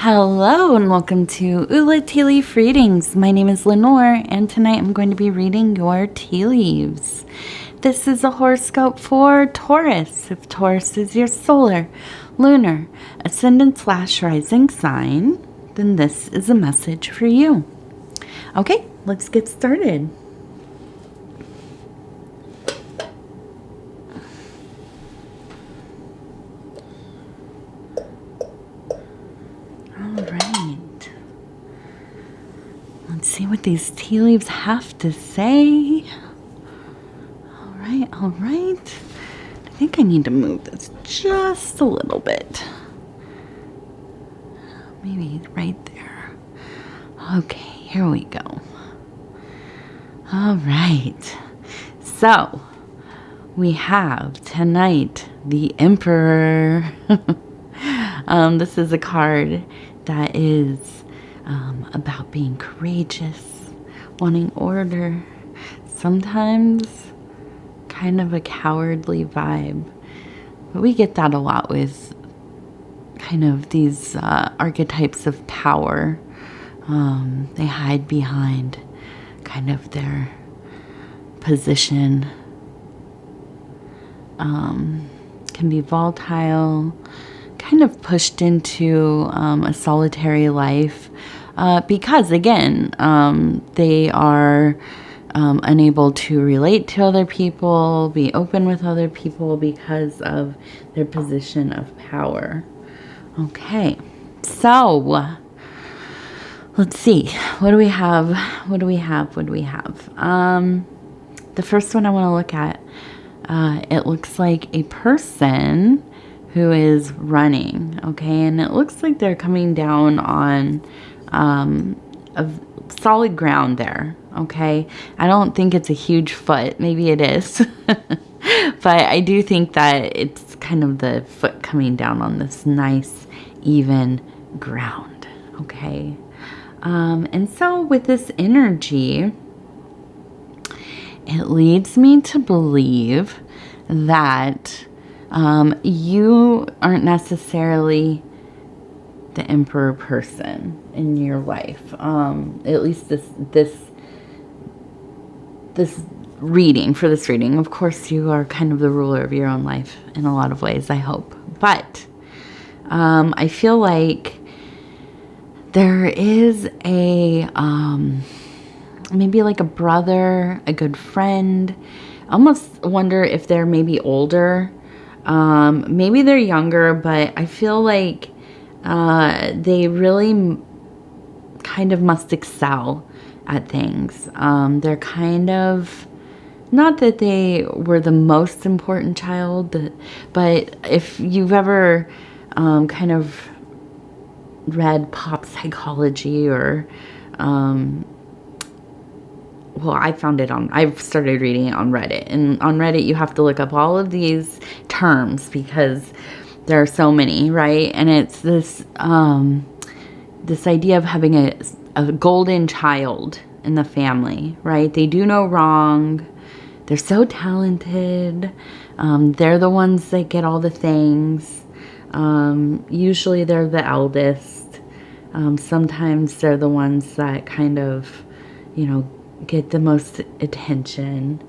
Hello and welcome to Ula Tea Leaf Readings. My name is Lenor and tonight I'm going to be reading your tea leaves. This is a horoscope for Taurus. If Taurus is your solar, lunar, ascendant/rising sign, then this is a message for you. Okay, let's get started. Alright, let's see what these tea leaves have to say. Alright. I think I need to move this just a little bit. Maybe right there. Okay, here we go. Alright, so we have tonight the Emperor. This is a card that is about being courageous, wanting order, sometimes kind of a cowardly vibe. But we get that a lot with kind of these archetypes of power. They hide behind kind of their position. Can be volatile, kind of pushed into a solitary life because, again, they are unable to relate to other people, be open with other people because of their position of power. Okay, so let's see. What do we have? The first one I want to look at, it looks like a person who is running, okay? And it looks like they're coming down on a solid ground there, okay? I don't think it's a huge foot. Maybe it is. But I do think that it's kind of the foot coming down on this nice, even ground, okay? And so with this energy, it leads me to believe that you aren't necessarily the emperor person in your life. At least this reading, for this reading. Of course, you are kind of the ruler of your own life in a lot of ways, I hope. But I feel like there is a maybe like a brother, a good friend. I almost wonder if they're maybe older. Maybe they're younger, but I feel like they really kind of must excel at things. They're kind of, not that they were the most important child, but if you've ever kind of read pop psychology or well, I've started reading it on Reddit. And on Reddit, you have to look up all of these terms because there are so many, right? And it's this this idea of having a golden child in the family, right? They do no wrong. They're so talented. They're the ones that get all the things. Usually they're the eldest. Sometimes they're the ones that kind of, get the most attention,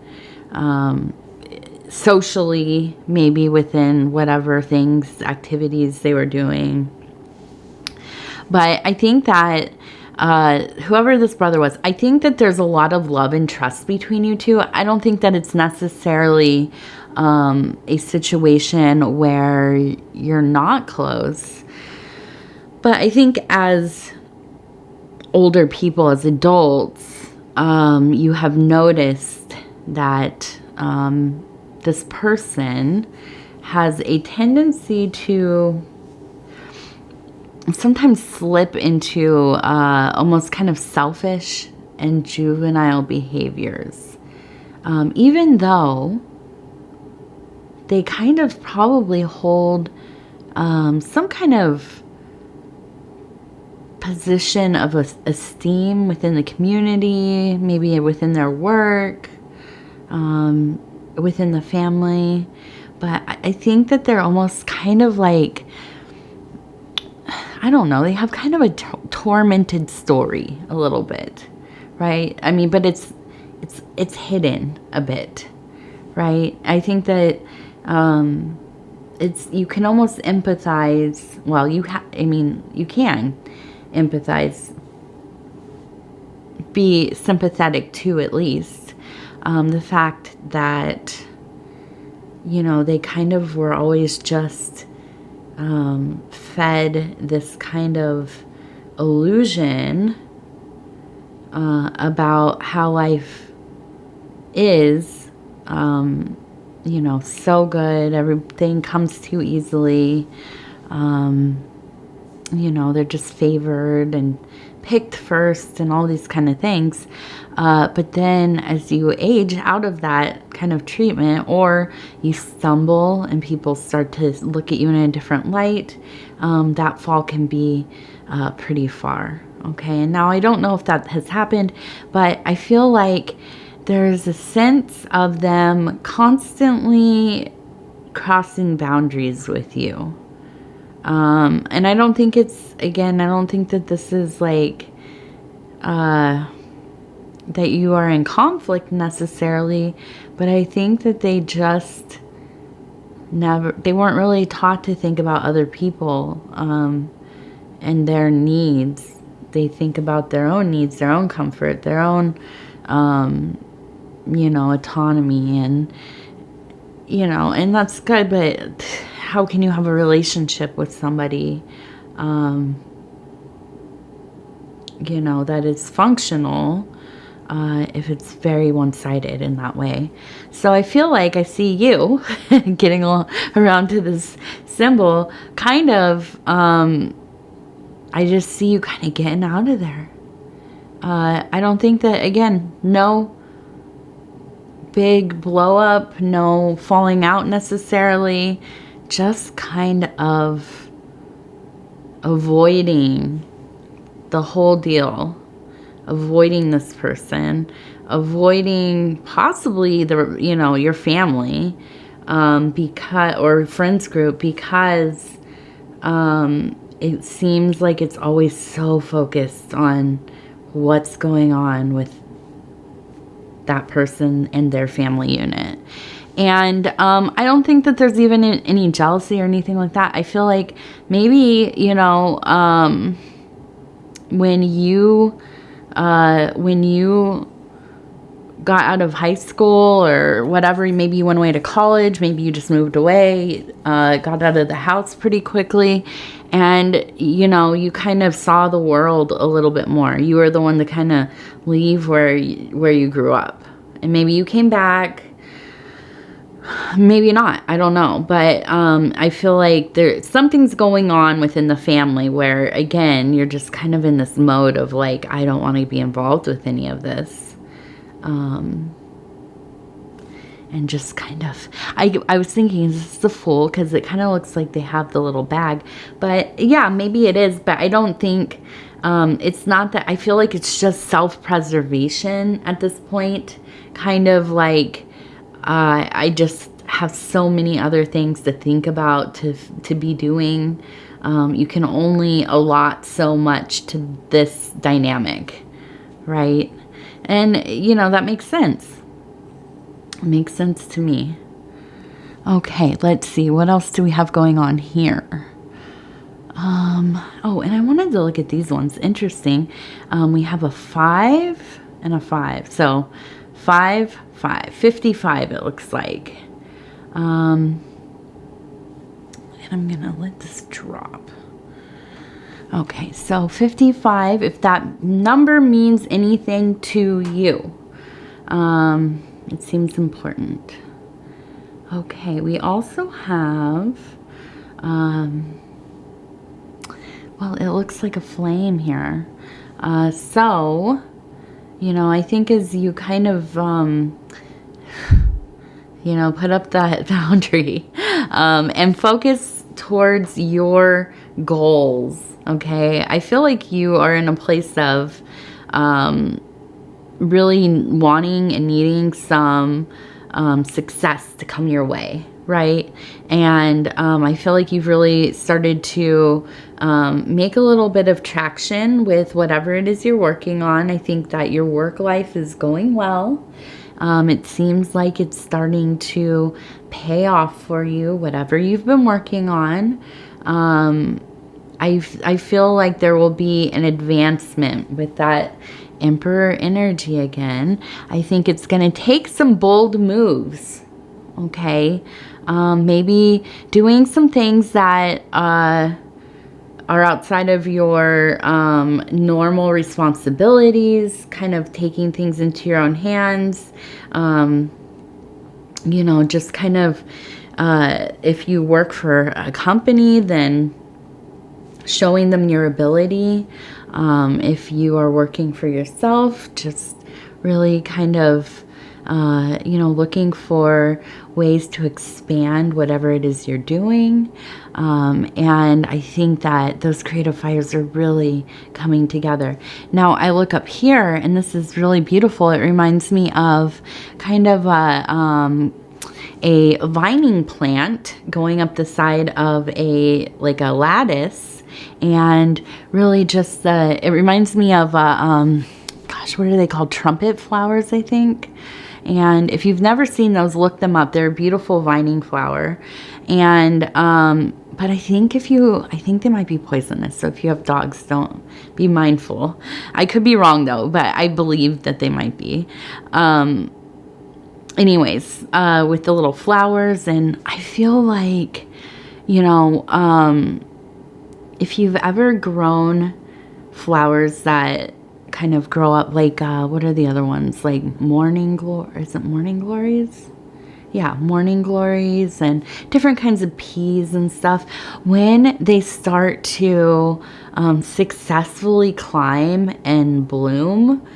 socially, maybe within whatever activities they were doing. But I think that whoever this brother was, I think that there's a lot of love and trust between you two. I don't think that it's necessarily a situation where you're not close. But I think as older people, as adults, you have noticed that this person has a tendency to sometimes slip into almost kind of selfish and juvenile behaviors. Even though they kind of probably hold some kind of position of esteem within the community, maybe within their work, within the family. But I think that they're almost kind of like I don't know, they have kind of a tormented story a little bit, right? I mean, but it's hidden a bit, right? I think that you can almost empathize. Well, you can empathize, be sympathetic to, at least the fact that, you know, they kind of were always just fed this kind of illusion about how life is, you know, so good, everything comes too easily, you know, they're just favored and picked first and all these kind of things. But then as you age out of that kind of treatment, or you stumble and people start to look at you in a different light, that fall can be pretty far. Okay, and now I don't know if that has happened, but I feel like there's a sense of them constantly crossing boundaries with you. And I don't think I don't think that this is like, that you are in conflict necessarily, but I think that they just they weren't really taught to think about other people, and their needs. They think about their own needs, their own comfort, their own, you know, autonomy, and, you know, and that's good, but how can you have a relationship with somebody, you know, that is functional, if it's very one-sided in that way? So I feel like I see you getting around to this symbol, kind of, I just see you kind of getting out of there. I don't think that, again, no big blow up, no falling out necessarily, just kind of avoiding the whole deal, avoiding this person, avoiding possibly your family, or friends group, because it seems like it's always so focused on what's going on with that person and their family unit. And I don't think that there's even any jealousy or anything like that. I feel like maybe, when you got out of high school or whatever, maybe you went away to college, maybe you just moved away, got out of the house pretty quickly, and, you kind of saw the world a little bit more. You were the one to kind of leave where you grew up. And maybe you came back, maybe not, I don't know. But I feel like something's going on within the family where, again, you're just kind of in this mode of like, I don't want to be involved with any of this. And just kind of, I was thinking, is this the Fool? Because it kind of looks like they have the little bag. But yeah, maybe it is. But I don't think, it's not that. I feel like it's just self-preservation at this point. Kind of like, I just have so many other things to think about, to be doing. You can only allot so much to this dynamic, right? And, that makes sense. It makes sense to me. Okay, let's see. What else do we have going on here? Oh, and I wanted to look at these ones. Interesting. We have a 5 and a 5. So 5, 5, 55 it looks like. And I'm going to let this drop. Okay, so 55, if that number means anything to you, it seems important. Okay, we also have, well, it looks like a flame here. So, I think as you kind of, put up that boundary, and focus towards your goals, okay? I feel like you are in a place of, really wanting and needing some success to come your way, right? And I feel like you've really started to make a little bit of traction with whatever it is you're working on. I think that your work life is going well. It seems like it's starting to pay off for you, whatever you've been working on. I feel like there will be an advancement with that Emperor energy again. I think it's going to take some bold moves, okay? Maybe doing some things that are outside of your normal responsibilities, kind of taking things into your own hands. You know, just kind of, if you work for a company, then showing them your ability. If you are working for yourself, just really kind of, you know, looking for ways to expand whatever it is you're doing. And I think that those creative fires are really coming together. Now I look up here and this is really beautiful. It reminds me of kind of a vining plant going up the side of a lattice, and really just it reminds me of gosh, what are they called? Trumpet flowers, I think. And if you've never seen those, look them up. They're a beautiful vining flower. And but I think they might be poisonous. So if you have dogs, don't be mindful. I could be wrong though, but I believe that they might be. Anyways, with the little flowers, and I feel like, you know, if you've ever grown flowers that kind of grow up like, what are the other ones? Like morning glory, is it morning glories? Yeah, morning glories and different kinds of peas and stuff. When they start to successfully climb and bloom,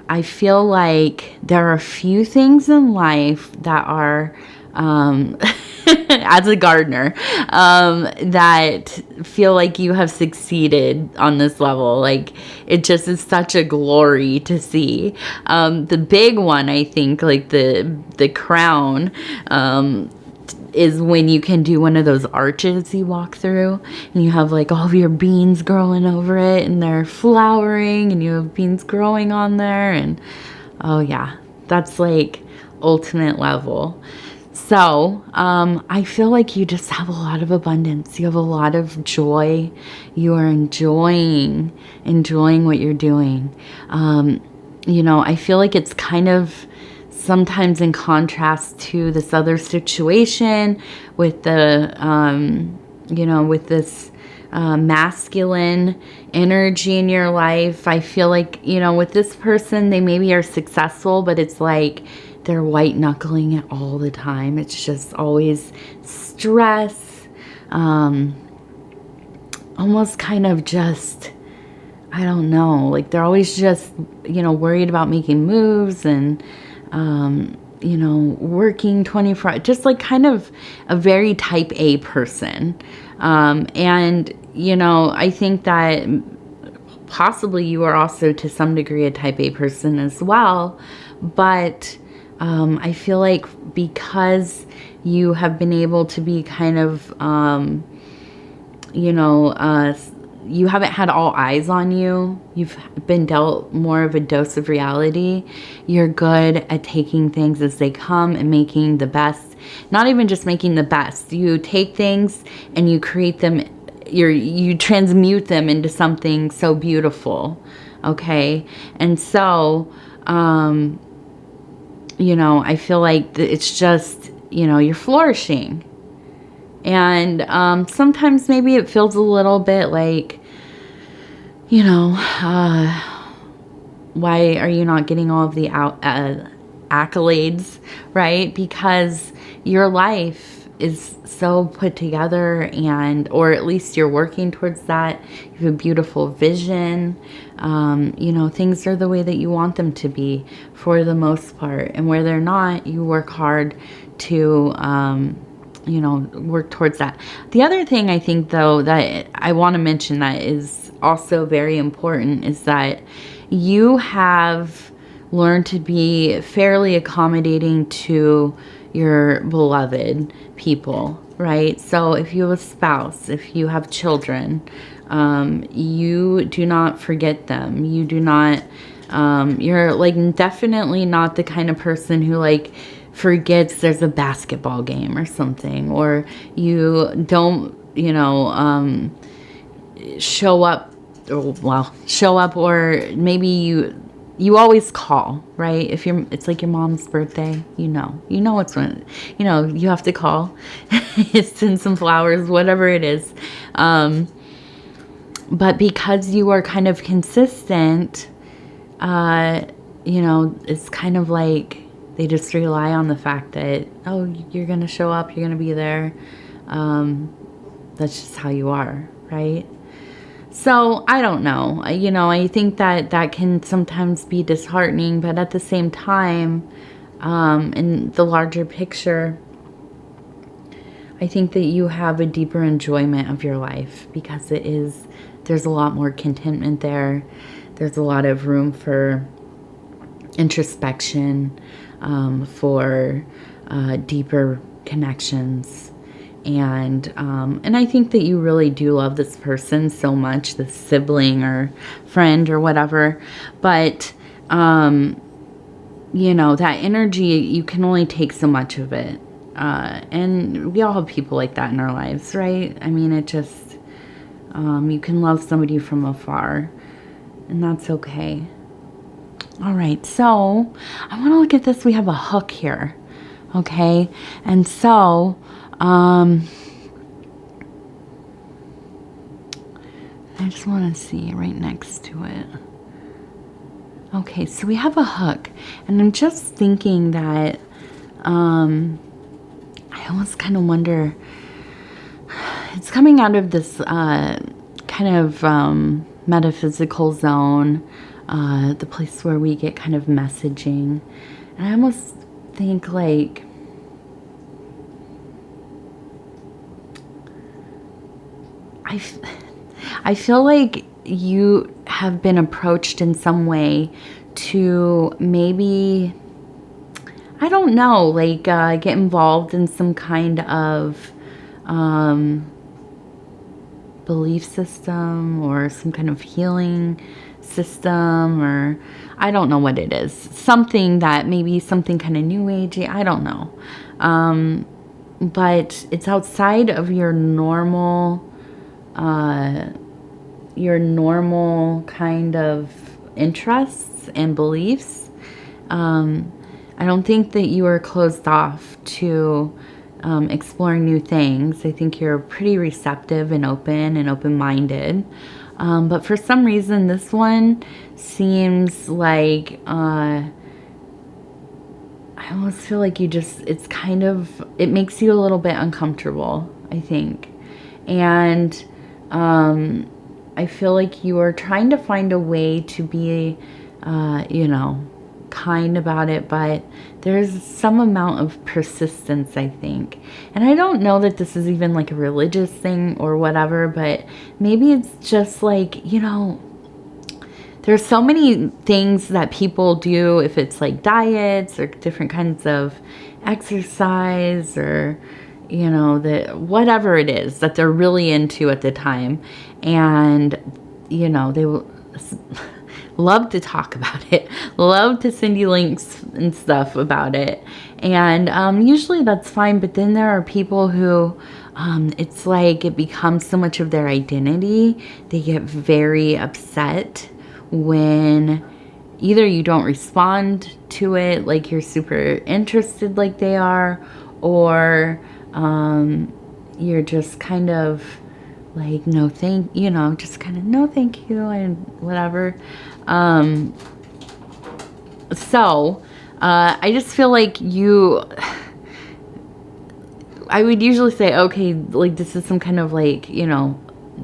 I feel like there are a few things in life that are, as a gardener, that feel like you have succeeded on this level. Like, it just is such a glory to see. The big one, I think, like the crown, is when you can do one of those arches you walk through and you have like all of your beans growing over it and they're flowering and you have beans growing on there, and oh yeah, that's like ultimate level. So I feel like you just have a lot of abundance. You have a lot of joy. You are enjoying what you're doing. You know, I feel like it's kind of sometimes in contrast to this other situation with the, you know, with this masculine energy in your life. I feel like, you know, with this person, they maybe are successful, but it's like they're white knuckling it all the time. It's just always stress, almost kind of just, I don't know, like they're always just, you know, worried about making moves and, you know, working 24, just like kind of a very type A person. And, you know, I think that possibly you are also to some degree a type A person as well. But I feel like because you have been able to be kind of, you know, you haven't had all eyes on you. You've been dealt more of a dose of reality. You're good at taking things as they come and making the best. Not even just making the best. You take things and you create them, you transmute them into something so beautiful. Okay? And so, you know, I feel like it's just, you know, you're flourishing. And sometimes maybe it feels a little bit like, you know, why are you not getting all of the accolades, right? Because your life is so put together, and, or at least you're working towards that. You have a beautiful vision. You know, things are the way that you want them to be for the most part. And where they're not, you work hard to, you know, work towards that. The other thing I think, though, that I want to mention that is also very important is that you have learned to be fairly accommodating to your beloved people, right? So if you have a spouse, if you have children, you do not forget them. You do not, you're like definitely not the kind of person who like forgets there's a basketball game or something, or you don't, you know, show up, or maybe you always call, right? If it's like your mom's birthday, you know it's when, you have to call, send some flowers, whatever it is. But because you are kind of consistent, it's kind of like they just rely on the fact that, oh, you're going to show up, you're going to be there. That's just how you are, right? So I don't know. I think that can sometimes be disheartening, but at the same time, in the larger picture, I think that you have a deeper enjoyment of your life because there's a lot more contentment there. There's a lot of room for introspection, for deeper connections. And I think that you really do love this person so much, this sibling or friend or whatever. But, that energy, you can only take so much of it. And we all have people like that in our lives, right? I mean, it just, you can love somebody from afar, and that's okay. All right, so I want to look at this. We have a hook here, okay? And so, I just want to see right next to it. Okay, so we have a hook, and I'm just thinking that, I almost kind of wonder, it's coming out of this kind of metaphysical zone, the place where we get kind of messaging. And I almost think like, I feel like you have been approached in some way to maybe, I don't know, like get involved in some kind of belief system or some kind of healing system, or I don't know what it is. Something that maybe something kind of new agey, I don't know. But it's outside of your normal kind of interests and beliefs. I don't think that you are closed off to exploring new things. I think you're pretty receptive and open-minded. But for some reason, this one seems like, I almost feel like it makes you a little bit uncomfortable, I think. And I feel like you are trying to find a way to be, kind about it, but there's some amount of persistence, I think. And I don't know that this is even like a religious thing or whatever, but maybe it's just like, there's so many things that people do, if it's like diets or different kinds of exercise or, whatever it is that they're really into at the time. And, they will love to talk about it, love to send you links and stuff about it. And usually that's fine, but then there are people who it's like it becomes so much of their identity. They get very upset when either you don't respond to it like you're super interested like they are, or you're just kind of like, just kind of no thank you and whatever. So I just feel like I would usually say, okay, like this is some kind of like,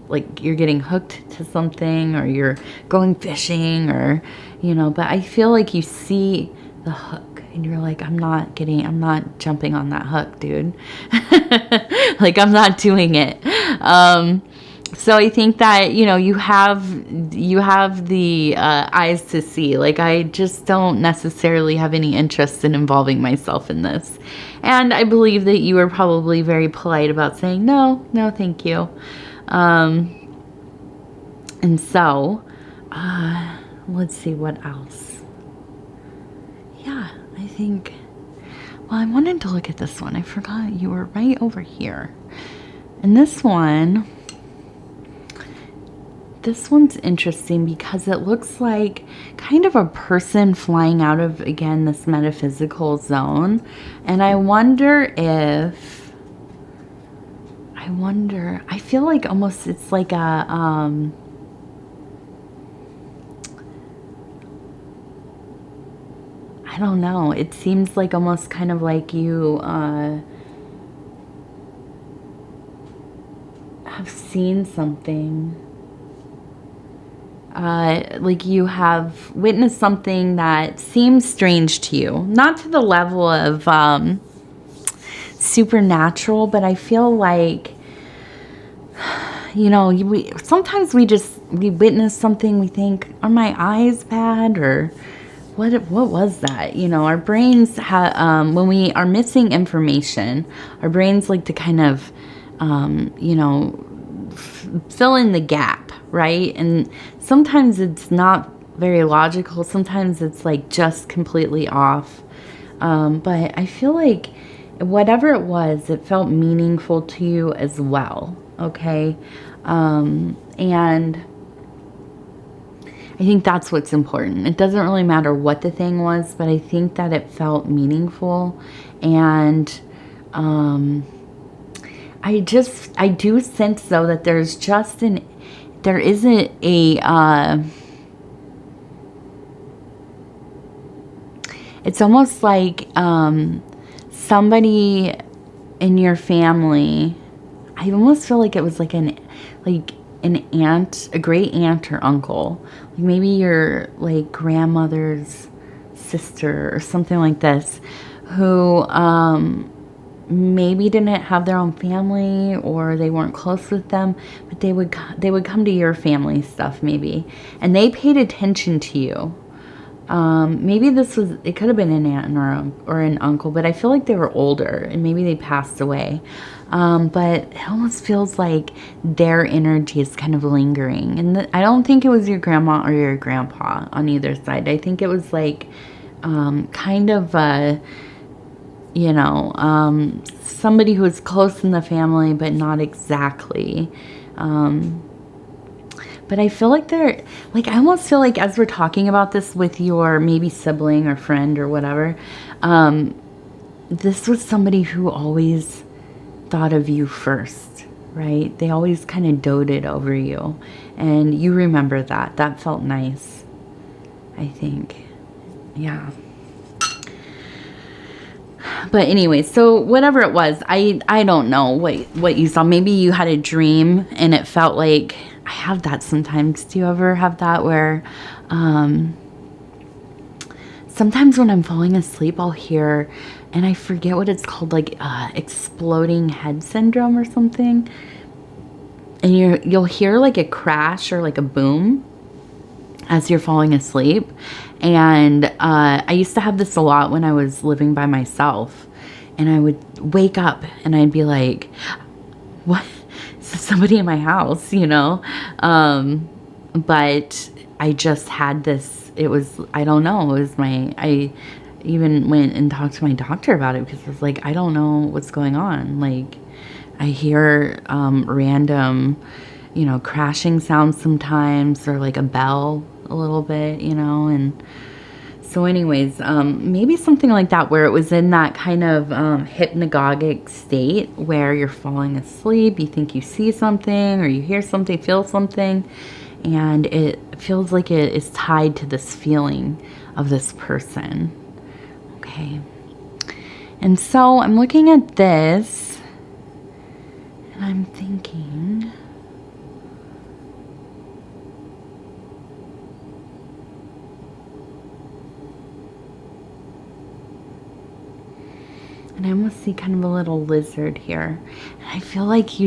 like you're getting hooked to something, or you're going fishing, or, but I feel like you see the hook and you're like, I'm not jumping on that hook, dude. Like, I'm not doing it. So I think that, you know, you have the eyes to see. Like, I just don't necessarily have any interest in involving myself in this. And I believe that you were probably very polite about saying, no, no, thank you. And so, let's see what else. Yeah, I think, well, I wanted to look at this one. I forgot you were right over here. And this one's interesting because it looks like kind of a person flying out of, again, this metaphysical zone. And I feel like almost it's like a, I don't know. It seems like almost kind of like you have seen something. Like you have witnessed something that seems strange to you. Not to the level of supernatural, but I feel like, you know, sometimes we witness something, we think, are my eyes bad, or what was that? You know, our brains when we are missing information, our brains like to kind of you know, fill in the gap, right? And sometimes it's not very logical, sometimes it's like just completely off, but I feel like whatever it was, it felt meaningful to you as well. Okay. And I think that's what's important. It doesn't really matter what the thing was, but I think that it felt meaningful. And I do sense, though, that there isn't a, it's almost like somebody in your family, I almost feel like it was like an aunt, a great aunt or uncle, like maybe your like grandmother's sister or something like this, who maybe didn't have their own family, or they weren't close with them, but they would come to your family stuff maybe, and they paid attention to you. Maybe it could have been an aunt or an uncle, but I feel like they were older and maybe they passed away. But it almost feels like their energy is kind of lingering. And I don't think it was your grandma or your grandpa on either side. I think it was like, kind of, you know, somebody who was close in the family, but not exactly. But I feel like I almost feel like as we're talking about this with your maybe sibling or friend or whatever, this was somebody who always thought of you first, right? They always kind of doted over you. And you remember that. That felt nice, I think. Yeah. But anyway, so whatever it was, I don't know what you saw. Maybe you had a dream and it felt like, I have that sometimes. Do you ever have that where sometimes when I'm falling asleep, I'll hear, and I forget what it's called, like exploding head syndrome or something. And you'll hear like a crash or like a boom as you're falling asleep. And I used to have this a lot when I was living by myself. And I would wake up and I'd be like, what? Somebody in my house, you know? But I just had this, it was, I don't know, it was I even went and talked to my doctor about it because I was like, I don't know what's going on. Like, I hear random, you know, crashing sounds sometimes, or like a bell a little bit, you know? And so anyways, maybe something like that, where it was in that kind of hypnagogic state where you're falling asleep, you think you see something or you hear something, feel something, and it feels like it is tied to this feeling of this person. Okay. And so I'm looking at this and I'm thinking, and I almost see kind of a little lizard here. And I feel like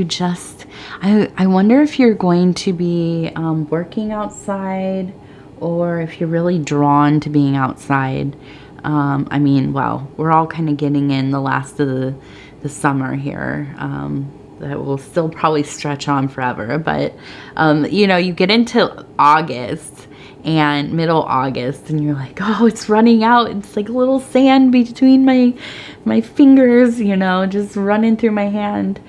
I wonder if you're going to be working outside, or if you're really drawn to being outside. I mean, well, we're all kind of getting in the last of the summer here. That will still probably stretch on forever. But, you know, you get into August and middle August and you're like, oh, it's running out. It's like a little sand between my fingers, you know, just running through my hand.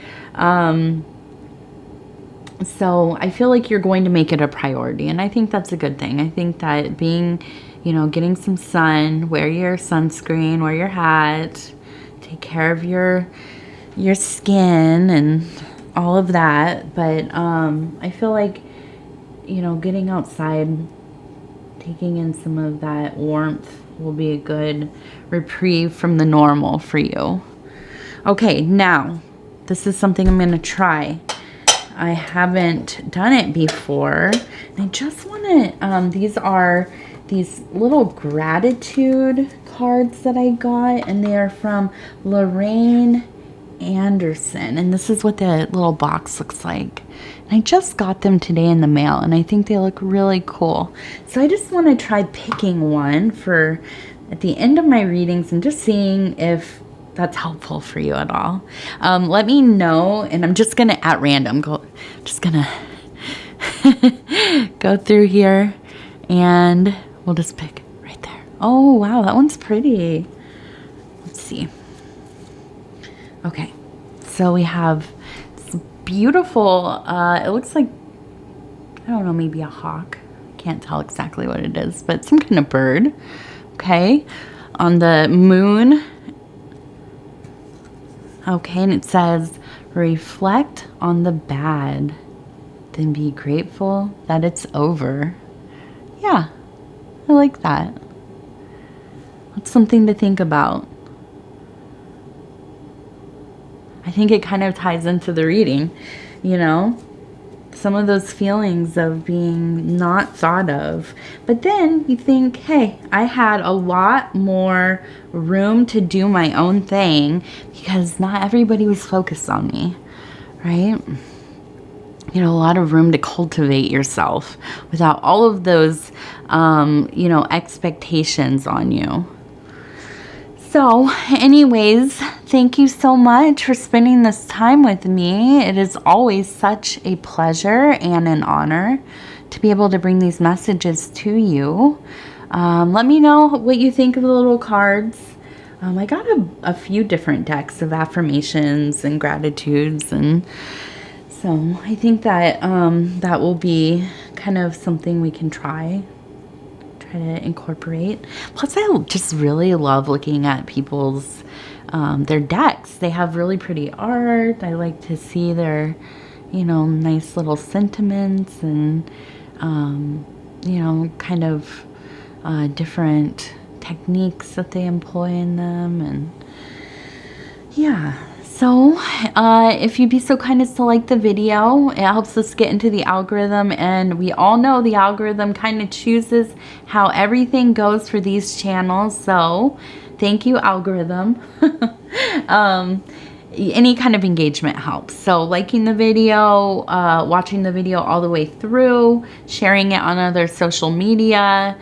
So I feel like you're going to make it a priority, and I think that's a good thing. I think that being, you know, getting some sun, wear your sunscreen, wear your hat, take care of your skin and all of that. But I feel like, you know, getting outside, taking in some of that warmth will be a good reprieve from the normal for you. Okay, now this is something I'm going to try. I haven't done it before. And I just want to, these are these little gratitude cards that I got, and they are from Lorraine Anderson. And this is what the little box looks like. And I just got them today in the mail, and I think they look really cool. So I just want to try picking one for at the end of my readings and just seeing if that's helpful for you at all. Let me know, and I'm just gonna at random just gonna go through here, and we'll just pick right there. Oh wow, that one's pretty. Let's see. Okay, so we have this beautiful, it looks like, I don't know, maybe a hawk. Can't tell exactly what it is, but some kind of bird. Okay, on the moon. Okay, and it says, reflect on the bad, then be grateful that it's over. Yeah, I like that. That's something to think about. I think it kind of ties into the reading, you know, some of those feelings of being not thought of. But then you think, hey, I had a lot more room to do my own thing because not everybody was focused on me, right? You know, a lot of room to cultivate yourself without all of those, you know, expectations on you. So anyways, thank you so much for spending this time with me. It is always such a pleasure and an honor to be able to bring these messages to you. Let me know what you think of the little cards. I got a few different decks of affirmations and gratitudes, and so I think that that will be kind of something we can try to incorporate. Plus, I just really love looking at people's their decks. They have really pretty art. I like to see their, you know, nice little sentiments and you know, kind of different techniques that they employ in them. And yeah, so if you'd be so kind as to like the video, it helps us get into the algorithm, and we all know the algorithm kind of chooses how everything goes for these channels. So thank you, algorithm. Any kind of engagement helps. So liking the video, watching the video all the way through, sharing it on other social media.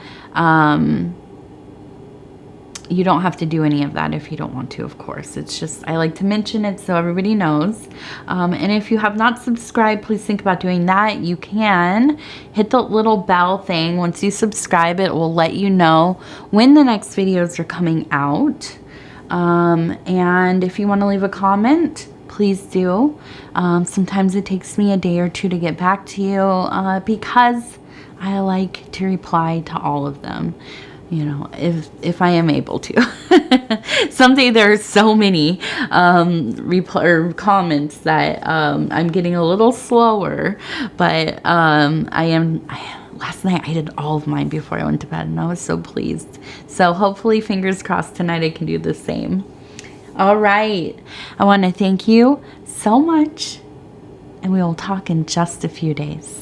You don't have to do any of that if you don't want to, of course. It's just, I like to mention it so everybody knows. And if you have not subscribed, please think about doing that. You can hit the little bell thing. Once you subscribe, it will let you know when the next videos are coming out. And if you want to leave a comment, please do. Sometimes it takes me a day or two to get back to you because I like to reply to all of them. You know, if I am able to. Someday there are so many comments that I'm getting a little slower, but last night I did all of mine before I went to bed, and I was so pleased. So hopefully, fingers crossed, tonight I can do the same. All right. I want to thank you so much, and we will talk in just a few days.